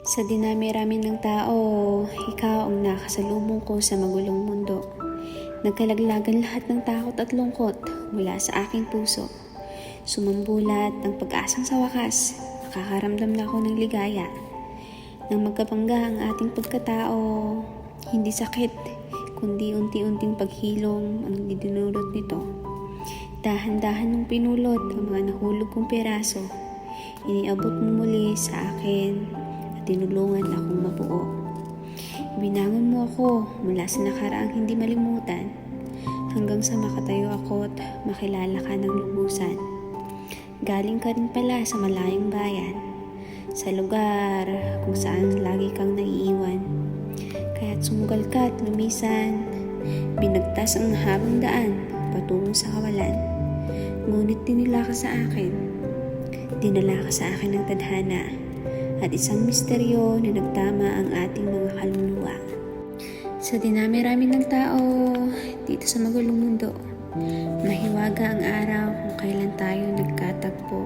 Sa dinami-rami ng tao, ikaw ang nakasalubong ko sa magulong mundo. Nagkalaglagan lahat ng takot at lungkot mula sa aking puso. Sumambulat ng pag-asang sa wakas, nakakaramdam na ako ng ligaya. Nang magkabangga ang ating pagkatao, hindi sakit, kundi unti-unting paghilom ang dinulot nito. Dahan-dahan nung pinulot ang mga nahulog kong peraso, iniabot mo muli sa akin at tinulungan akong mabuo. Binangon mo ako mula sa nakaraang hindi malimutan hanggang sa makatayo ako at makilala ka ng lubusan. Galing ka rin pala sa malayong bayan, sa lugar kung saan lagi kang naiiwan. Kaya't sumugal ka at lumisan, binagtas ang mahabang daan patungo sa kawalan. Ngunit dinala ka sa akin. Dinala ka sa akin ng tadhana at isang misteryo na nagtama ang ating mga kaluluwa. Sa dinami-rami ng tao dito sa magulong mundo, mahiwaga ang araw kung kailan tayo nagkatagpo.